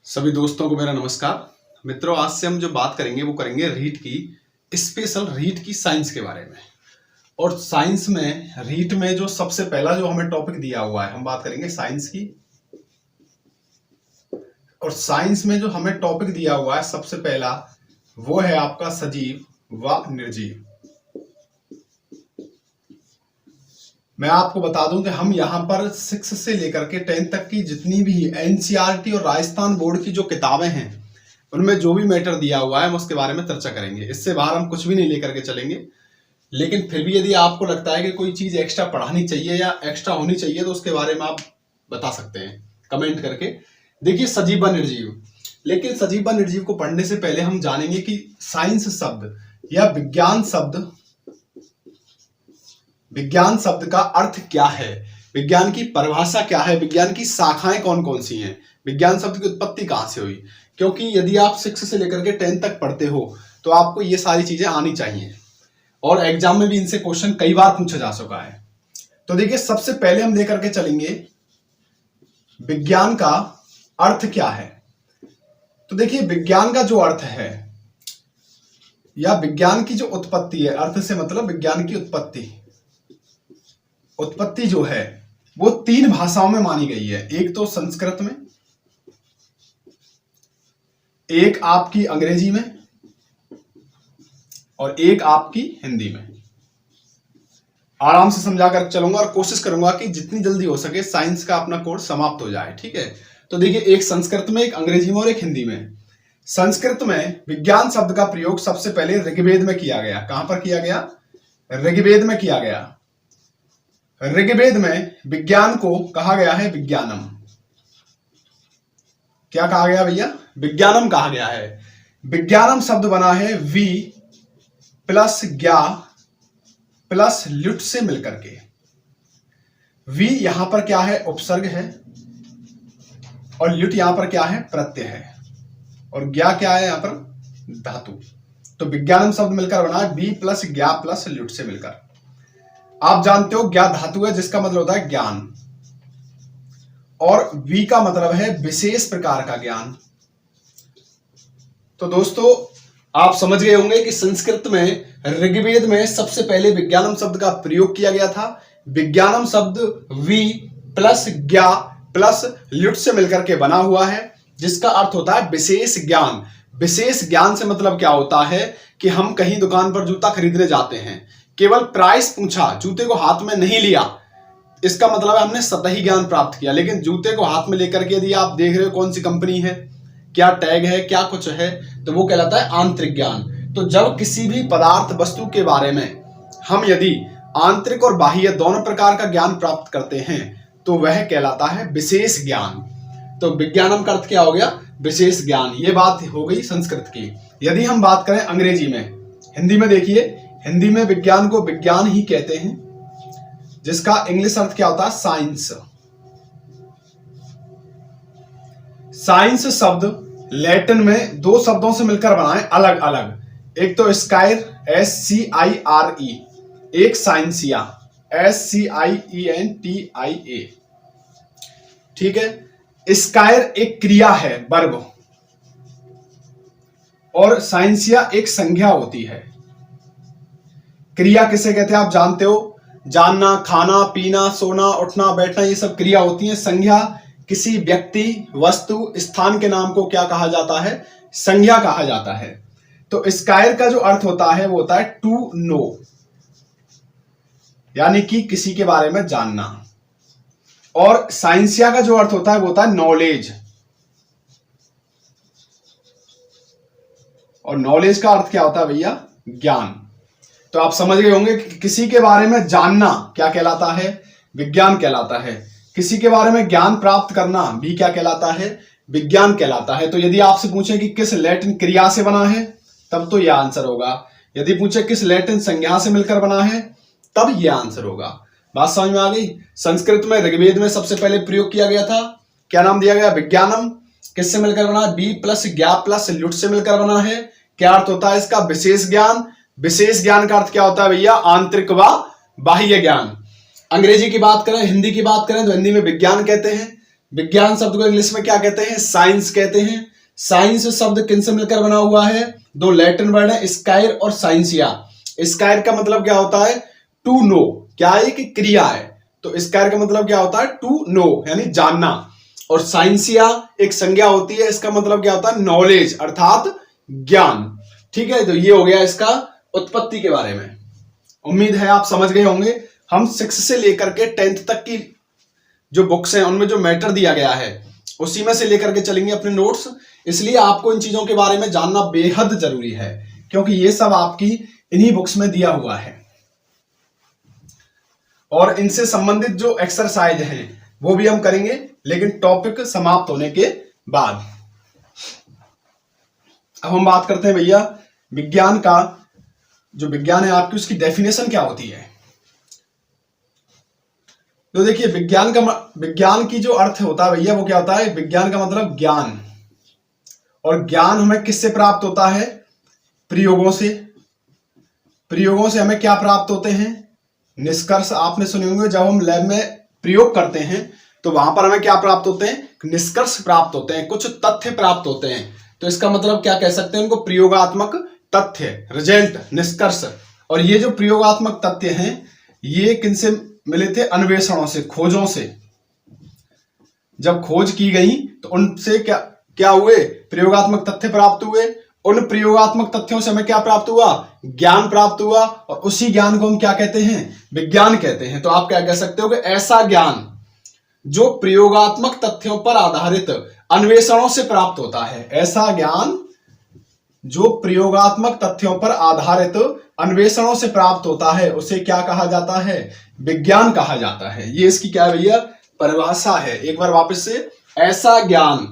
सभी दोस्तों को मेरा नमस्कार। मित्रों, आज से हम जो बात करेंगे वो करेंगे रीट की, स्पेशल रीट की साइंस के बारे में। और साइंस में रीट में जो सबसे पहला जो हमें टॉपिक दिया हुआ है, हम बात करेंगे साइंस की। और साइंस में जो हमें टॉपिक दिया हुआ है सबसे पहला वो है आपका सजीव व निर्जीव। मैं आपको बता दूं कि हम यहाँ पर 6 से लेकर के 10 तक की जितनी भी एनसीईआरटी और राजस्थान बोर्ड की जो किताबें हैं उनमें जो भी मैटर दिया हुआ है हम उसके बारे में चर्चा करेंगे। इससे बाहर हम कुछ भी नहीं लेकर के चलेंगे। लेकिन फिर भी यदि आपको लगता है कि कोई चीज एक्स्ट्रा पढ़ानी चाहिए या एक्स्ट्रा होनी चाहिए तो उसके बारे में आप बता सकते हैं कमेंट करके। देखिए, सजीव व निर्जीव। लेकिन सजीव व निर्जीव को पढ़ने से पहले हम जानेंगे कि साइंस शब्द या विज्ञान शब्द का अर्थ क्या है, विज्ञान की परिभाषा क्या है, विज्ञान की शाखाएं कौन कौन सी हैं, विज्ञान शब्द की उत्पत्ति कहां से हुई। क्योंकि यदि आप 6 से लेकर के 10 तक पढ़ते हो तो आपको ये सारी चीजें आनी चाहिए और एग्जाम में भी इनसे क्वेश्चन कई बार पूछा जा चुका है। तो देखिए, सबसे पहले हम लेकर के चलेंगे विज्ञान का अर्थ क्या है। तो देखिए, विज्ञान का जो अर्थ है या विज्ञान की जो उत्पत्ति है, अर्थ से मतलब विज्ञान की उत्पत्ति जो है वो 3 भाषाओं में मानी गई है। एक तो संस्कृत में, एक आपकी अंग्रेजी में और एक आपकी हिंदी में। आराम से समझा कर चलूंगा और कोशिश करूंगा कि जितनी जल्दी हो सके साइंस का अपना कोर्स समाप्त हो जाए। ठीक है, तो देखिए, एक संस्कृत में, एक अंग्रेजी में और एक हिंदी में। संस्कृत में विज्ञान शब्द का प्रयोग सबसे पहले ऋग्वेद में किया गया। कहां पर किया गया? ऋग्वेद में किया गया। ऋग्वेद में विज्ञान को कहा गया है विज्ञानम। क्या कहा गया भैया? विज्ञानम कहा गया है। विज्ञानम शब्द बना है वी प्लस ज्ञा प्लस ल्युट से मिलकर के। वी यहां पर क्या है? उपसर्ग है और ल्युट यहां पर क्या है? प्रत्यय है। और ज्ञा क्या है? यहां पर धातु। तो विज्ञानम शब्द मिलकर बना है वी प्लस ज्ञा प्लस ल्युट से मिलकर। आप जानते हो ज्ञा धातु है जिसका मतलब होता है ज्ञान, और वी का मतलब है विशेष प्रकार का ज्ञान। तो दोस्तों, आप समझ गए होंगे कि संस्कृत में ऋग्वेद में सबसे पहले विज्ञानम शब्द का प्रयोग किया गया था। विज्ञानम शब्द वी प्लस ज्ञा प्लस ल्युट से मिलकर के बना हुआ है, जिसका अर्थ होता है विशेष ज्ञान। विशेष ज्ञान से मतलब क्या होता है कि हम कहीं दुकान पर जूता खरीदने जाते हैं, केवल प्राइस पूछा, जूते को हाथ में नहीं लिया, इसका मतलब है हमने सतही ज्ञान प्राप्त किया। लेकिन जूते को हाथ में लेकर के यदि आप देख रहे हो कौन सी कंपनी है, क्या टैग है, क्या कुछ है, तो वो कहलाता है आंतरिक ज्ञान। तो जब किसी भी पदार्थ वस्तु के बारे में हम यदि आंतरिक और बाह्य दोनों प्रकार का ज्ञान प्राप्त करते हैं तो वह कहलाता है विशेष ज्ञान। तो विज्ञानम का अर्थ क्या हो गया? विशेष ज्ञान। ये बात हो गई संस्कृत की। यदि हम बात करें अंग्रेजी में, हिंदी में, देखिए, हिंदी में विज्ञान को विज्ञान ही कहते हैं, जिसका इंग्लिश अर्थ क्या होता है? साइंस। साइंस शब्द लैटिन में 2 शब्दों से मिलकर बना है, अलग अलग। एक तो स्कायर SCIRE, एक साइंसिया SCIENTIA। ठीक है, स्कायर एक क्रिया है, वर्ब, और साइंसिया एक संज्ञा होती है। क्रिया किसे कहते हैं आप जानते हो? जानना, खाना, पीना, सोना, उठना, बैठना, ये सब क्रिया होती है। संज्ञा किसी व्यक्ति, वस्तु, स्थान के नाम को क्या कहा जाता है? संज्ञा कहा जाता है। तो स्कायर का जो अर्थ होता है वो होता है टू नो, यानी कि किसी के बारे में जानना। और साइंसिया का जो अर्थ होता है वो होता है नॉलेज। और नॉलेज का अर्थ क्या होता है भैया? ज्ञान। तो आप समझ गए होंगे कि किसी के बारे में जानना क्या कहलाता है? विज्ञान कहलाता है। किसी के बारे में ज्ञान प्राप्त करना भी क्या कहलाता है? विज्ञान कहलाता है। तो यदि आपसे पूछे कि किस लैटिन क्रिया से बना है, तब तो यह आंसर होगा। यदि पूछे किस लैटिन संज्ञा से मिलकर बना है, तब यह आंसर होगा। बात समझ में आ गई? संस्कृत में ऋग्वेद में सबसे पहले प्रयोग किया गया था। क्या नाम दिया गया? विज्ञानम। किससे मिलकर बना? बी प्लस ज्ञा प्लस ल्युट से मिलकर बना है। क्या अर्थ होता है इसका? विशेष ज्ञान। विशेष ज्ञान का अर्थ क्या होता है भैया? आंतरिक व बाह्य ज्ञान। अंग्रेजी की बात करें, हिंदी की बात करें तो हिंदी में विज्ञान कहते हैं। विज्ञान शब्द को इंग्लिश में क्या कहते हैं? साइंस कहते हैं। साइंस शब्द किन से मिलकर बना हुआ है? दो लैटिन वर्ड है, स्कायर और साइंसिया। स्कायर का मतलब क्या होता है? To know. क्या है? कि क्रिया है। तो स्कायर का मतलब क्या होता है? टू नो यानी जानना। और साइंसिया एक संज्ञा होती है, इसका मतलब क्या होता है? नॉलेज अर्थात ज्ञान। ठीक है, तो ये हो गया इसका उत्पत्ति के बारे में। उम्मीद है आप समझ गए होंगे। हम 6 से लेकर के 10th तक की जो बुक्स हैं उनमें जो मैटर दिया गया है उसी में से लेकर के चलेंगे अपने नोट्स। इसलिए आपको इन चीजों के बारे में जानना बेहद जरूरी है, क्योंकि ये सब आपकी इन्हीं बुक्स में दिया हुआ है। और इनसे संबंधित जो एक्सरसाइज हैं वो भी हम करेंगे, लेकिन टॉपिक समाप्त होने के बाद। अब हम बात करते हैं भैया विज्ञान का। जो विज्ञान है आपकी, उसकी डेफिनेशन क्या होती है? तो देखिए विज्ञान की जो अर्थ होता है भैया वो क्या होता है? विज्ञान का मतलब ज्ञान। और ज्ञान हमें किससे प्राप्त होता है? प्रयोगों से। प्रयोगों से हमें क्या प्राप्त होते हैं? निष्कर्ष। आपने सुने होंगे जब हम लैब में प्रयोग करते हैं तो वहां पर हमें क्या प्राप्त होते हैं? निष्कर्ष प्राप्त होते हैं, कुछ तथ्य प्राप्त होते हैं। तो इसका मतलब क्या कह सकते हैं? उनको प्रयोगात्मक तथ्य, रिजल्ट, निष्कर्ष। और ये जो प्रयोगात्मक तथ्य हैं ये किनसे मिले थे? अन्वेषणों से, खोजों से। जब खोज की गई तो उनसे क्या हुए? प्रयोगात्मक तथ्य प्राप्त हुए। उन प्रयोगात्मक तथ्यों से हमें क्या प्राप्त हुआ? ज्ञान प्राप्त हुआ। और उसी ज्ञान को हम क्या कहते हैं? विज्ञान कहते हैं। तो आप क्या कह सकते हो कि ऐसा ज्ञान जो प्रयोगात्मक तथ्यों पर आधारित अन्वेषणों से प्राप्त होता है, ऐसा ज्ञान जो प्रयोगात्मक तथ्यों पर आधारित अन्वेषणों से प्राप्त होता है, उसे क्या कहा जाता है? विज्ञान कहा जाता है। ये इसकी क्या है भैया? परिभाषा है। एक बार वापस से, ऐसा ज्ञान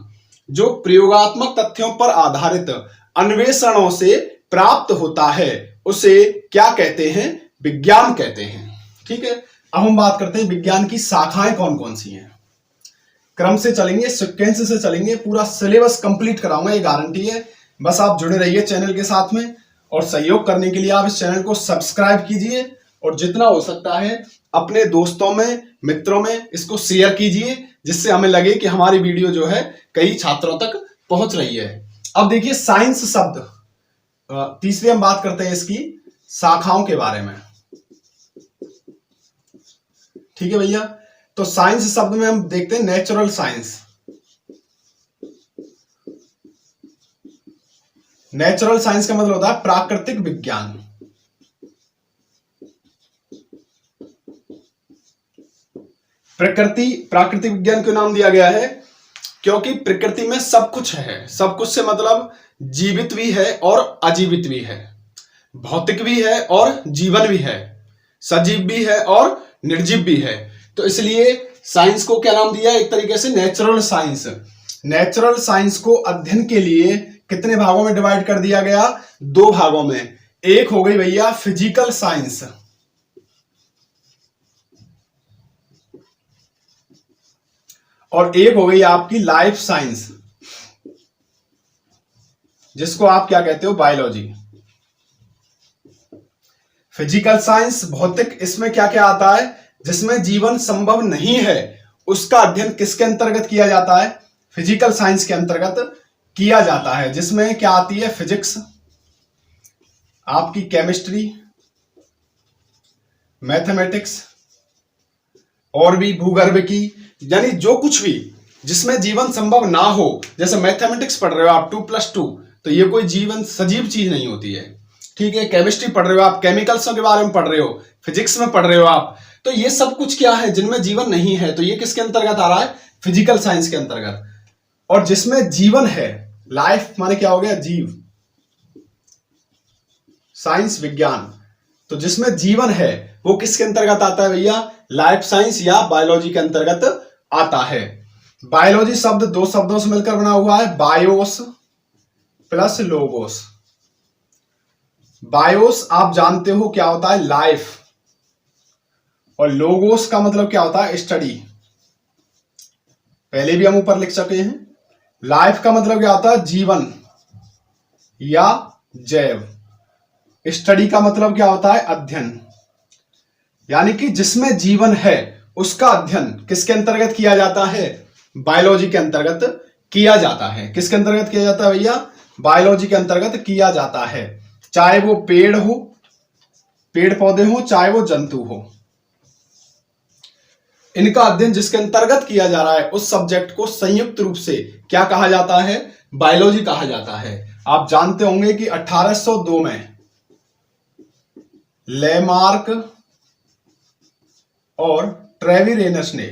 जो प्रयोगात्मक तथ्यों पर आधारित अन्वेषणों से प्राप्त होता है उसे क्या कहते हैं? विज्ञान कहते हैं। ठीक है, अब हम बात करते हैं विज्ञान की शाखाएं कौन कौन सी हैं। क्रम से चलेंगे, सीक्वेंस से चलेंगे, पूरा सिलेबस कंप्लीट कराऊंगा, ये गारंटी है। बस आप जुड़े रहिए चैनल के साथ में, और सहयोग करने के लिए आप इस चैनल को सब्सक्राइब कीजिए और जितना हो सकता है अपने दोस्तों में, मित्रों में इसको शेयर कीजिए, जिससे हमें लगे कि हमारी वीडियो जो है कई छात्रों तक पहुंच रही है। अब देखिए साइंस शब्द, तीसरी हम बात करते हैं इसकी शाखाओं के बारे में। ठीक है भैया, तो साइंस शब्द में हम देखते हैं नेचुरल साइंस। नेचुरल साइंस का मतलब होता है प्राकृतिक विज्ञान। प्राकृतिक विज्ञान क्यों नाम दिया गया है? क्योंकि प्रकृति में सब कुछ है। सब कुछ से मतलब जीवित भी है और अजीवित भी है, भौतिक भी है और जीवन भी है, सजीव भी है और निर्जीव भी है। तो इसलिए साइंस को क्या नाम दिया? एक तरीके से नेचुरल साइंस। नेचुरल साइंस को अध्ययन के लिए कितने भागों में डिवाइड कर दिया गया? 2 भागों में। एक हो गई भैया फिजिकल साइंस, और एक हो गई आपकी लाइफ साइंस, जिसको आप क्या कहते हो? बायोलॉजी। फिजिकल साइंस भौतिक, इसमें क्या क्या आता है? जिसमें जीवन संभव नहीं है उसका अध्ययन किसके अंतर्गत किया जाता है? फिजिकल साइंस के अंतर्गत किया जाता है, जिसमें क्या आती है? फिजिक्स, आपकी केमिस्ट्री, मैथमेटिक्स, और भी भूगर्भ की, यानी जो कुछ भी जिसमें जीवन संभव ना हो। जैसे मैथमेटिक्स पढ़ रहे हो आप 2+2, तो ये कोई जीवन सजीव चीज नहीं होती है। ठीक है, केमिस्ट्री पढ़ रहे हो आप, केमिकल्स के बारे में पढ़ रहे हो, फिजिक्स में पढ़ रहे हो आप, तो ये सब कुछ क्या है? जिनमें जीवन नहीं है, तो ये किसके अंतर्गत आ रहा है? फिजिकल साइंस के अंतर्गत। और जिसमें जीवन है, लाइफ माने क्या हो गया? जीव, साइंस विज्ञान, तो जिसमें जीवन है वो किसके अंतर्गत आता है भैया? लाइफ साइंस या बायोलॉजी के अंतर्गत आता है। बायोलॉजी शब्द 2 शब्दों से मिलकर बना हुआ है, बायोस प्लस लोगोस। बायोस आप जानते हो क्या होता है? लाइफ। और लोगोस का मतलब क्या होता है? स्टडी। पहले भी हम ऊपर लिख चुके हैं। लाइफ का मतलब क्या होता है? जीवन या जैव। स्टडी का मतलब क्या होता है? अध्ययन। यानी कि जिसमें जीवन है उसका अध्ययन किसके अंतर्गत किया जाता है? बायोलॉजी के अंतर्गत किया जाता है। किसके अंतर्गत किया जाता है भैया? बायोलॉजी के अंतर्गत किया जाता है, चाहे वो पेड़ हो, पेड़ पौधे हो, चाहे वो जंतु हो। इनका अध्ययन जिसके अंतर्गत किया जा रहा है उस सब्जेक्ट को संयुक्त रूप से क्या कहा जाता है? बायोलॉजी कहा जाता है। आप जानते होंगे कि 1802 में लेमार्क और ट्रेविरेनस ने,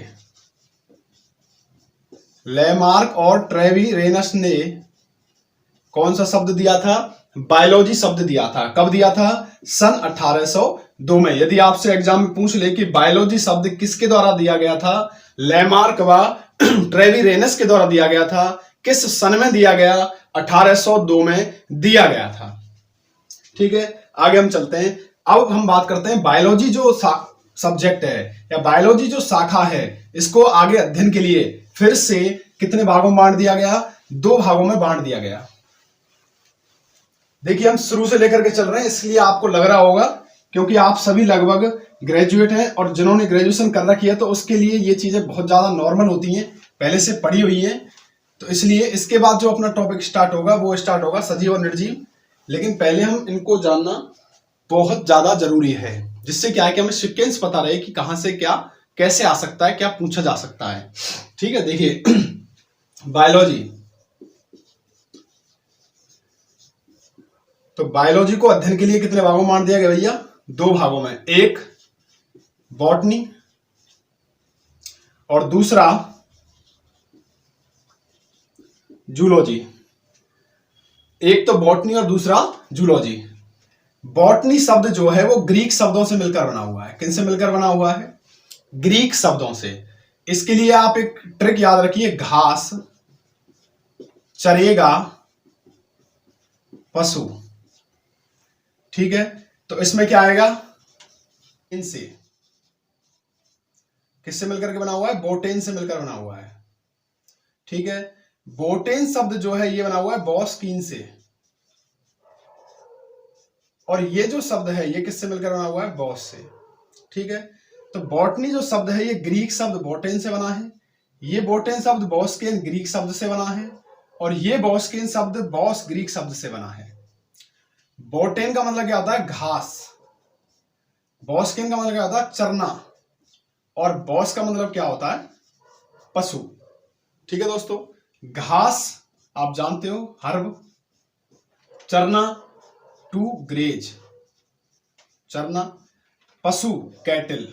लेमार्क और ट्रेविरेनस ने कौन सा शब्द दिया था? बायोलॉजी शब्द दिया था। कब दिया था? सन 1802 में। यदि आपसे एग्जाम में पूछ ले कि बायोलॉजी शब्द किसके द्वारा दिया गया था, लेमार्क व ट्रेविरेनस के द्वारा दिया गया था। किस सन में दिया गया? 1802 में दिया गया था। ठीक है, आगे हम चलते हैं। अब हम बात करते हैं बायोलॉजी जो सब्जेक्ट है या बायोलॉजी जो शाखा है, इसको आगे अध्ययन के लिए फिर से कितने भागों में बांट दिया गया? 2 भागों में बांट दिया गया। देखिए हम शुरू से लेकर के चल रहे हैं, इसलिए आपको लग रहा होगा, क्योंकि आप सभी लगभग ग्रेजुएट हैं और जिन्होंने ग्रेजुएशन कर रखी है तो उसके लिए ये चीजें बहुत ज्यादा नॉर्मल होती हैं, पहले से पढ़ी हुई हैं। तो इसलिए इसके बाद जो अपना टॉपिक स्टार्ट होगा वो स्टार्ट होगा सजीव और निर्जीव। लेकिन पहले हम इनको जानना बहुत ज्यादा जरूरी है, जिससे क्या है कि हमें सीक्वेंस पता रहे कि कहां से क्या कैसे आ सकता है, क्या पूछा जा सकता है। ठीक है, देखिए बायोलॉजी, तो बायोलॉजी को अध्ययन के लिए कितने भागों में बांट दिया गया भैया? 2 भागों में। एक बॉटनी और दूसरा जूलॉजी। एक तो बॉटनी और दूसरा जूलॉजी। बॉटनी शब्द जो है वो ग्रीक शब्दों से मिलकर बना हुआ है। किन से मिलकर बना हुआ है? ग्रीक शब्दों से। इसके लिए आप एक ट्रिक याद रखिए, घास चरेगा पशु। ठीक है, तो इसमें क्या आएगा? इनसे किससे मिलकर के बना हुआ है? बोटेन से मिलकर बना हुआ है। ठीक है, बोटेन शब्द जो है ये बना हुआ है बॉस्कीन से, और ये जो शब्द है ये किससे मिलकर बना हुआ है? बॉस से। ठीक है, तो बॉटनी जो शब्द है ये ग्रीक शब्द बोटेन से बना है, ये बोटेन शब्द बॉस्केन ग्रीक शब्द से बना है, और ये बॉस्केन शब्द बॉस ग्रीक शब्द से बना है। बोटेन का मतलब क्या होता है? घास। बॉस्केन का मतलब क्या होता है? चरना। और बॉस का मतलब क्या होता है? पशु। ठीक है दोस्तों, घास आप जानते हो हर्ब, चरना टू ग्रेज, चरना, पशु कैटल।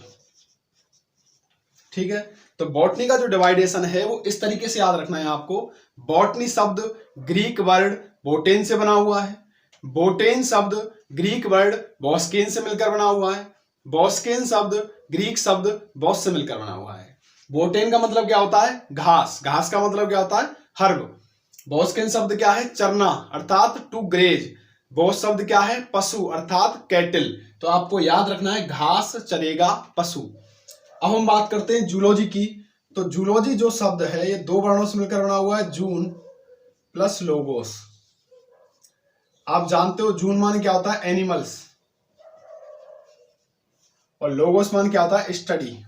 ठीक है, तो बॉटनी का जो डिवाइडेशन है वो इस तरीके से याद रखना है आपको। बॉटनी शब्द ग्रीक वर्ड बोटेन से बना हुआ है, बोटेन शब्द ग्रीक वर्ड बॉस्केन से मिलकर बना हुआ है, बॉस्केन शब्द ग्रीक शब्द बॉस से मिलकर बना हुआ है। बोटेन का मतलब क्या होता है? घास। घास का मतलब क्या होता है? हर्ब। बॉस्केन शब्द क्या है? चरना अर्थात टू ग्रेज। बॉस शब्द क्या है? पशु अर्थात कैटल। तो आपको याद रखना है घास चरेगा पशु। अब हम बात करते हैं जूलॉजी की। तो जूलॉजी जो शब्द है ये 2 वर्णों से मिलकर बना हुआ है, जून प्लस लोगोस। आप जानते हो जून मान क्या होता है? एनिमल्स, और लोगोस मान क्या होता है? स्टडी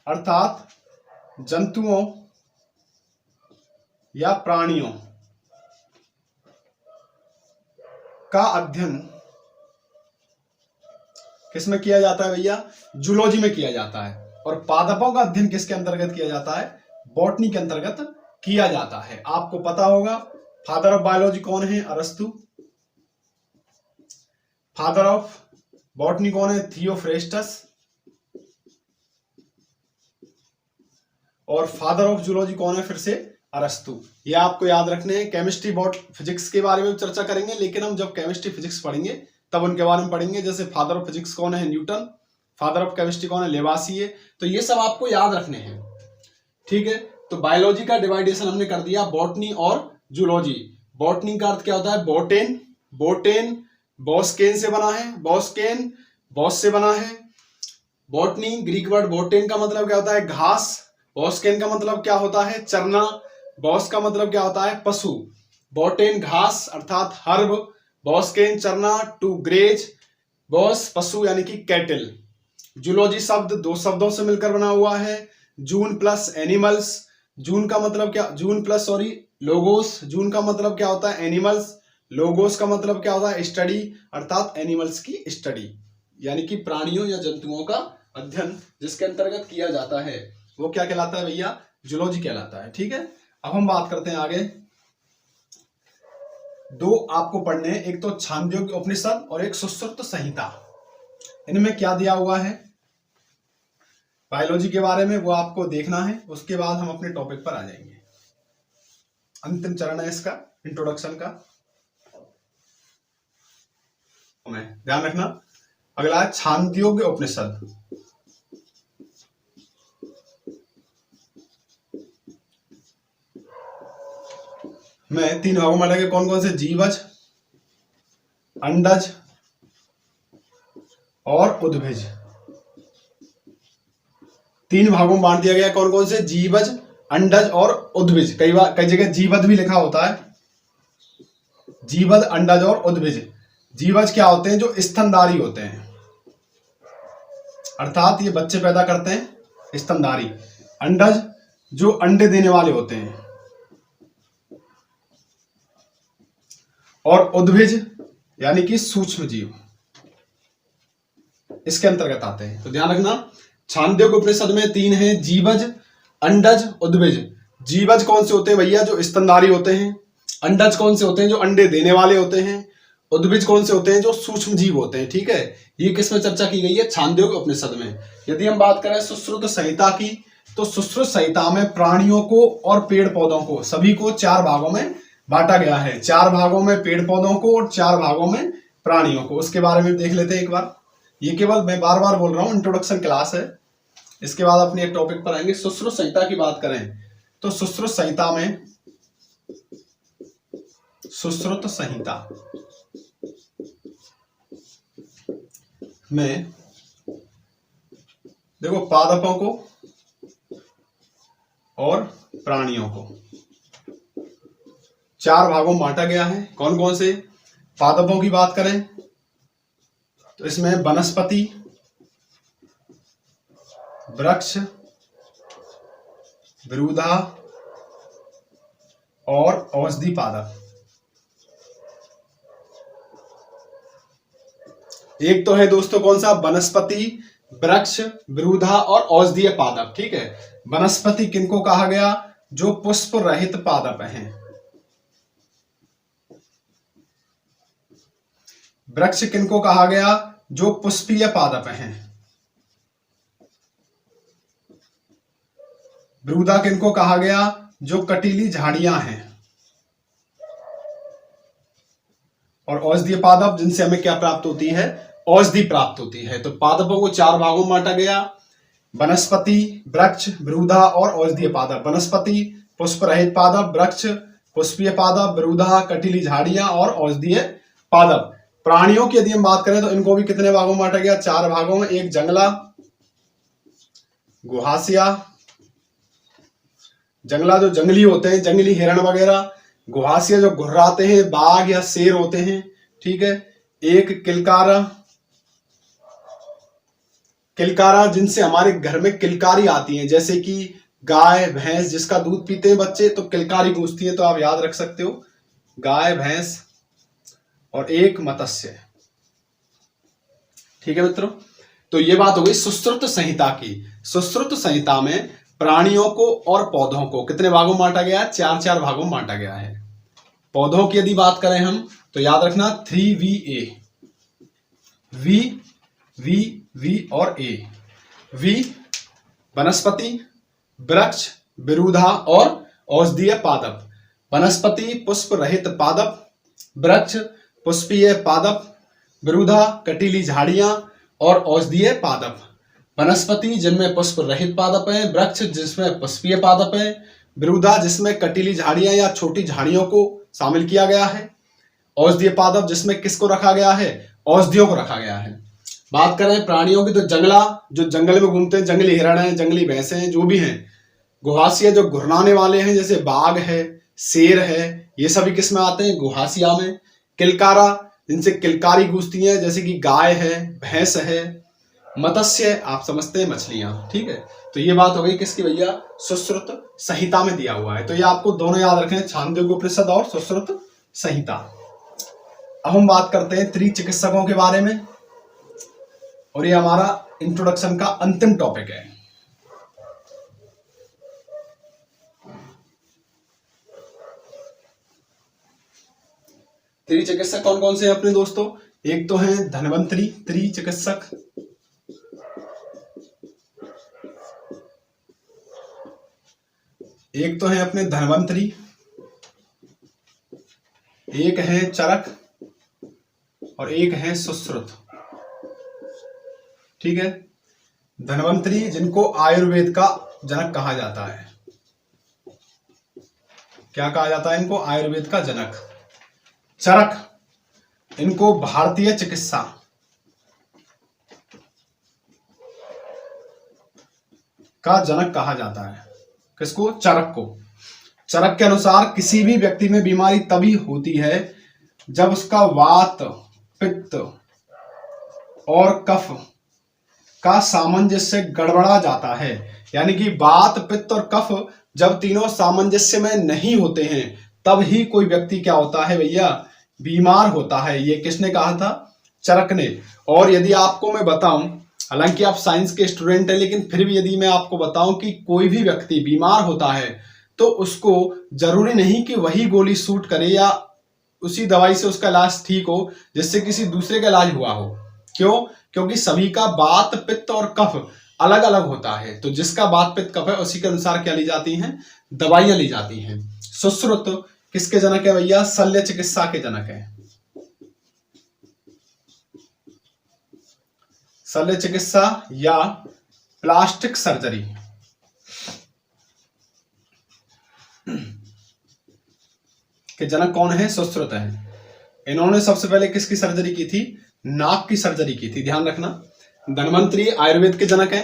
अर्थात जंतुओं या प्राणियों का अध्ययन किसमें किया जाता है भैया? जूलॉजी में किया जाता है। और पादपों का अध्ययन किसके अंतर्गत किया जाता है? बॉटनी के अंतर्गत किया जाता है। आपको पता होगा फादर ऑफ बायोलॉजी कौन है? अरस्तु। फादर ऑफ बॉटनी कौन है? थियोफ्रेस्टस। और फादर ऑफ जूलॉजी कौन है? फिर से अरस्तु। ये आपको याद रखने हैं। केमिस्ट्री फिजिक्स के बारे में चर्चा करेंगे, लेकिन हम जब केमिस्ट्री फिजिक्स पढ़ेंगे तब उनके बारे में पढ़ेंगे। जैसे फादर ऑफ फिजिक्स कौन है? न्यूटन। फादर ऑफ केमिस्ट्री कौन है? लेवासिए। तो ये सब आपको याद रखने हैं। ठीक है, तो बायोलॉजी का डिवाइडेशन हमने कर दिया, बॉटनी और जूलॉजी। बॉटनी का अर्थ क्या होता है? बोटेन। बोटेन बॉस्केन से बना है, बॉस्केन बॉस से बना है। बॉटनी ग्रीक वर्ड बोटेन का मतलब क्या होता है? घास। बॉस्केन का मतलब क्या होता है? चरना। बॉस का मतलब क्या होता है? पशु। बोटेन घास अर्थात हर्ब, बॉस्केन चरना टू ग्रेज, बॉस पशु यानी कि कैटल। जूलॉजी शब्द 2 शब्दों से मिलकर बना हुआ है, जून प्लस एनिमल्स, जून का मतलब क्या, जून प्लस सॉरी लोगोस, जून का मतलब क्या होता है एनिमल्स, लोगोस का मतलब क्या होता है स्टडी, अर्थात एनिमल्स की स्टडी, यानी कि प्राणियों या जंतुओं का अध्ययन जिसके अंतर्गत किया जाता है वो क्या कहलाता है भैया, जूलॉजी कहलाता है। ठीक है, अब हम बात करते हैं आगे। दो आपको पढ़ने हैं, एक तो छांदोग्य उपनिषद और एक सुश्रुत संहिता। इनमें क्या दिया हुआ है बायोलॉजी के बारे में वो आपको देखना है, उसके बाद हम अपने टॉपिक पर आ जाएंगे। अंतिम चरण है इसका इंट्रोडक्शन का, ध्यान रखना। अगला है छांदोग्य उपनिषद। में 3 भागों में लगे, कौन कौन से, जीवज, अंडज और उद्भिज। 3 भागों में बांट दिया गया, कौन कौन से, जीवज, अंडज और उद्भिज। कई जगह जीवद भी लिखा होता है, जीवद, अंडज और उद्भिज। जीवज क्या होते हैं, जो स्तनधारी होते हैं, अर्थात ये बच्चे पैदा करते हैं, स्तनधारी। अंडज जो अंडे देने वाले होते हैं, और उद्भिज यानी कि सूक्ष्म जीव इसके अंतर्गत आते हैं। तो ध्यान रखना, छांदोग्य उपनिषद में 3 हैं, जीवज, अंडज, उद्भिज। जीवज कौन से होते हैं भैया, जो स्तनधारी होते हैं। अंडज कौन से होते हैं, जो अंडे देने वाले होते हैं। उद्भिज कौन से होते हैं, जो सूक्ष्म जीव होते हैं। ठीक है, ये किसमें चर्चा की गई है, छांदोग्य उपनिषद में। यदि हम बात करें सुश्रुत संहिता की, तो सुश्रुत संहिता में प्राणियों को और पेड़ पौधों को सभी को 4 भागों में बांटा गया है। 4 भागों में पेड़ पौधों को और 4 भागों में प्राणियों को। उसके बारे में देख लेते हैं एक बार। ये केवल मैं बार बार बोल रहा हूं, इंट्रोडक्शन क्लास है। इसके बाद अपने एक टॉपिक पर आएंगे। सुश्रुत संहिता की बात करें तो सुश्रुत संहिता में, सुश्रुत संहिता में देखो पादपों को और प्राणियों को 4 भागों में बांटा गया है। कौन कौन से, पादपों की बात करें तो इसमें वनस्पति, वृक्ष, विरूधा और औषधि पादप। एक तो है दोस्तों कौन सा, वनस्पति, वृक्ष, विरूधा और औषधीय पादप। ठीक है, वनस्पति किनको कहा गया, जो पुष्प रहित पादप हैं। वृक्ष किनको कहा गया, जो पुष्पीय पादप हैं। विरूधा किनको कहा गया, जो कटीली झाड़ियां हैं। और औषधीय पादप जिनसे हमें क्या प्राप्त होती है, औषधि प्राप्त होती है। तो पादपों को 4 भागों में बांटा गया, वनस्पति, वृक्ष, विरूधा और औषधीय पादप। वनस्पति पुष्प रहित पादप, वृक्ष पुष्पीय पादप, विरूधा कटीली झाड़ियां और औषधीय पादप। प्राणियों की यदि हम बात करें तो इनको भी कितने भागों में बांटा गया, 4 भागों में। एक जंगला, गुहासिया, जंगला जो जंगली होते हैं, जंगली हिरण वगैरह। गुहासिया जो घुर्राते हैं, बाघ या शेर होते हैं। ठीक है, एक किलकारा, किलकारा जिनसे हमारे घर में किलकारी आती है, जैसे कि गाय भैंस जिसका दूध पीते हैं बच्चे तो किलकारी गूंजती है, तो आप याद रख सकते हो गाय भैंस। और एक मत्स्य। ठीक है मित्रों, तो ये बात हो गई सुश्रुत संहिता की। सुश्रुत संहिता में प्राणियों को और पौधों को कितने भागों में बांटा गया है, 4-4 भागों में बांटा गया है। पौधों की यदि बात करें हम तो याद रखना 3VA, वी वी वी और ए। वी वनस्पति, वृक्ष, विरूधा और औषधीय पादप। वनस्पति पुष्प रहित पादप, वृक्ष पुष्पीय पादप, विरूधा कटीली झाड़ियां और औषधीय पादप। वनस्पति जिनमें पुष्प रहित पादप है, वृक्ष जिसमें पुष्पीय पादप है, विरूधा जिसमें कटीली झाड़ियां या छोटी झाड़ियों को शामिल किया गया है, औषधीय पादप जिसमें किसको रखा गया है, औषधियों को रखा गया है। बात करें प्राणियों की तो जंगला जो जंगल में घूमते हैं, जंगली हिरण है, जंगली भैंसे हैं, जो भी हैं। गुहासिया जो घुरनाने वाले हैं, जैसे बाघ है, शेर है, ये सभी किस में आते हैं, गुहासिया में। किलकारा जिनसे किलकारी गूंजती है, जैसे कि गाय है, भैंस है, मत्स्य आप समझते हैं मछलियां, ठीक है। तो ये बात हो गई किसकी भैया, सुश्रुत संहिता में दिया हुआ है। तो ये आपको दोनों याद रखने, छांदोग्य उपनिषद और सुश्रुत संहिता। अब हम बात करते हैं त्रिचिकित्सकों के बारे में, और ये हमारा इंट्रोडक्शन का अंतिम टॉपिक है। त्रिचिकित्सक कौन कौन से हैं अपने दोस्तों, एक तो हैं धन्वंतरी त्रिचिकित्सक, एक तो है अपने धन्वंतरी, एक है चरक और एक है सुश्रुत, ठीक है। धन्वंतरी जिनको आयुर्वेद का जनक कहा जाता है, क्या कहा जाता है इनको, आयुर्वेद का जनक। चरक इनको भारतीय चिकित्सा का जनक कहा जाता है। किसको, चरक को। चरक के अनुसार किसी भी व्यक्ति में बीमारी तभी होती है जब उसका वात, पित्त और कफ का सामंजस्य गड़बड़ा जाता है। यानी कि वात, पित्त और कफ जब तीनों सामंजस्य में नहीं होते हैं तब ही कोई व्यक्ति क्या होता है भैया, बीमार होता है। ये किसने कहा था, चरक ने। और यदि आपको मैं बताऊं, हालांकि आप साइंस के स्टूडेंट हैं, लेकिन फिर भी यदि मैं आपको बताऊं कि कोई भी व्यक्ति बीमार होता है तो उसको जरूरी नहीं कि वही गोली सूट करे या उसी दवाई से उसका इलाज ठीक हो जिससे किसी दूसरे का इलाज हुआ हो। क्यों, क्योंकि सभी का वात, पित्त और कफ अलग अलग होता है। तो जिसका वात, पित्त, कफ है उसी के अनुसार क्या ली जाती हैं, दवाइयां ली जाती हैं। सुश्रुत किसके जनक है भैया, शल्य चिकित्सा के जनक है। शल्य चिकित्सा या प्लास्टिक सर्जरी के जनक कौन है, सुश्रुत है। इन्होंने सबसे पहले किसकी सर्जरी की थी, नाक की सर्जरी की थी, ध्यान रखना। धन्वंतरी आयुर्वेद के जनक है,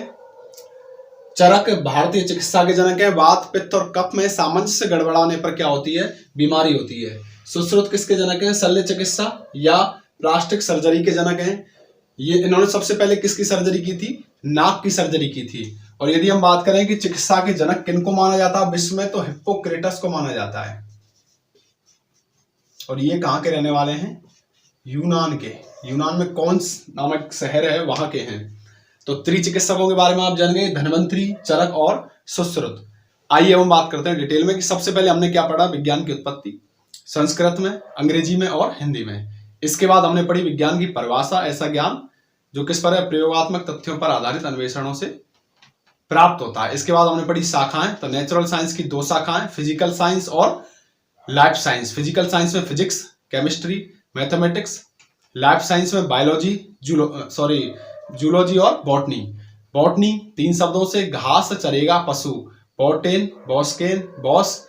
चरक भारतीय चिकित्सा के जनक है। वात, पित्त और कफ में सामंजस्य गड़बड़ाने पर क्या होती है, बीमारी होती है। सुश्रुत किसके जनक है, शल्य चिकित्सा या प्लास्टिक सर्जरी के जनक हैं। ये इन्होंने सबसे पहले किसकी सर्जरी की थी, नाक की सर्जरी की थी। और यदि हम बात करें कि चिकित्सा के जनक किनको माना जाता है विश्व में, तो हिप्पोक्रेटस को माना जाता है। और ये कहां के रहने वाले हैं, यूनान के। यूनान में कौन नामक शहर है वहां के हैं। तो त्रिचिकित्सकों के बारे में आप जान गए, धन्वंतरी, चरक और सुश्रुत। आइए हम बात करते हैं डिटेल में कि सबसे पहले हमने क्या पढ़ा, विज्ञान की उत्पत्ति, संस्कृत में, अंग्रेजी में और हिंदी में। इसके बाद हमने पढ़ी विज्ञान की परिभाषा, ऐसा ज्ञान जो किस पर है, प्रयोगात्मक तथ्यों पर आधारित अन्वेषणों से प्राप्त होता है। इसके बाद हमने पढ़ी शाखाएं, तो नेचुरल साइंस की दो शाखाएं, फिजिकल साइंस और लाइफ साइंस। फिजिकल साइंस में physics, chemistry, mathematics, life science में बायोलॉजी, जूलॉजी और बॉटनी। बॉटनी 3 शब्दों से घास चरेगा पशु, बॉटेन, बॉस्केन, बॉस,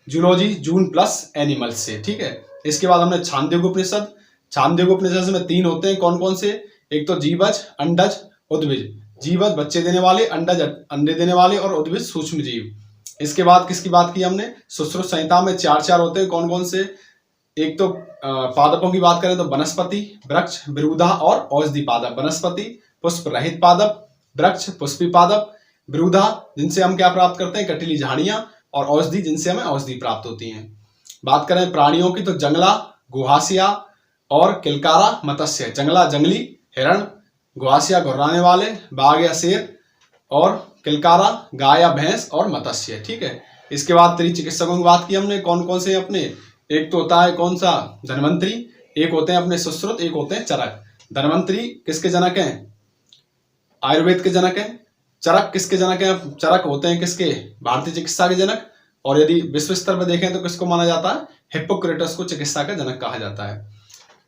जूलॉजी जून प्लस एनिमल्स से, ठीक है। इसके बाद हमने छांदोग्य उपनिषद। छांदोग्य उपनिषद में 3 होते हैं, कौन कौन से, एक तो जीवज, अंडज, उद्भिज। जीवज बच्चे देने वाले, अंडज अंडे देने वाले और उद्भिज सूक्ष्म जीव। इसके बाद किसकी बात की हमने, सुश्रुत संहिता में 4 होते हैं, कौन कौन से, एक तो पादपों की बात करें तो वनस्पति, वृक्ष, विरुधा और औषधि पादप। वनस्पति पुष्प रहित पादप, वृक्ष पुष्पी पादप, विरुधा जिनसे हम क्या प्राप्त करते हैं, कटीली झाड़ियां, और औषधि जिनसे हमें औषधि प्राप्त होती हैं। बात करें प्राणियों की तो जंगला, गुहासिया और किलकारा, मत्स्य। जंगला जंगली, हिरण, गुहासिया घुर्राने वाले, बाघ या शेर, और किलकारा गाय या भैंस, और मत्स्य, ठीक है। इसके बाद त्रिचिकित्सकों की बात की हमने, कौन कौन से अपने, एक तो होता है कौन सा, धन्वंतरी, एक होते हैं अपने सुश्रुत, एक होते हैं चरक। धन्वंतरी किसके जनक हैं, आयुर्वेद के जनक हैं। चरक किसके जनक हैं, चरक होते हैं किसके, भारतीय चिकित्सा के जनक। और यदि विश्व स्तर पर देखें तो किसको माना जाता है, हिप्पोक्रेटस को चिकित्सा का जनक कहा जाता है।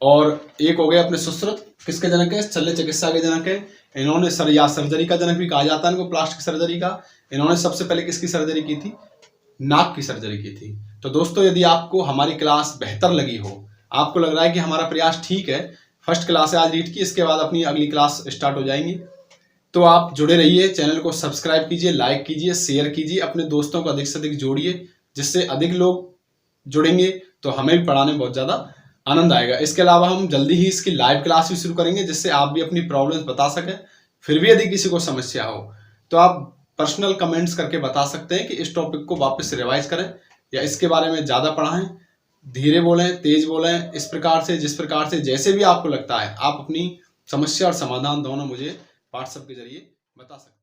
और एक हो गए अपने सुश्रुत, किसके जनक है, शल्य चिकित्सा के जनक है। इन्होंने सर्जरी का जनक भी कहा जाता है इनको, प्लास्टिक सर्जरी का। इन्होंने सबसे पहले किसकी सर्जरी की थी, नाक की सर्जरी की थी। तो दोस्तों यदि आपको हमारी क्लास बेहतर लगी हो, आपको लग रहा है कि हमारा प्रयास ठीक है, फर्स्ट क्लास है आज रीड की, इसके बाद अपनी अगली क्लास स्टार्ट हो जाएंगी, तो आप जुड़े रहिए, चैनल को सब्सक्राइब कीजिए, लाइक कीजिए, शेयर कीजिए, अपने दोस्तों को अधिक से अधिक जोड़िए, जिससे अधिक लोग जुड़ेंगे तो हमें भी पढ़ाने में बहुत ज़्यादा आनंद आएगा। इसके अलावा हम जल्दी ही इसकी लाइव क्लास भी शुरू करेंगे, जिससे आप भी अपनी प्रॉब्लम्स बता सकें, फिर भी यदि किसी को समस्या हो तो आप पर्सनल कमेंट्स करके बता सकते हैं कि इस टॉपिक को वापस रिवाइज करें या इसके बारे में ज़्यादा पढ़ाएं, धीरे बोलें, तेज बोलें, इस प्रकार से, जिस प्रकार से, जैसे भी आपको लगता है आप अपनी समस्या और समाधान दोनों मुझे व्हाट्सएप के जरिए बता सकते हैं।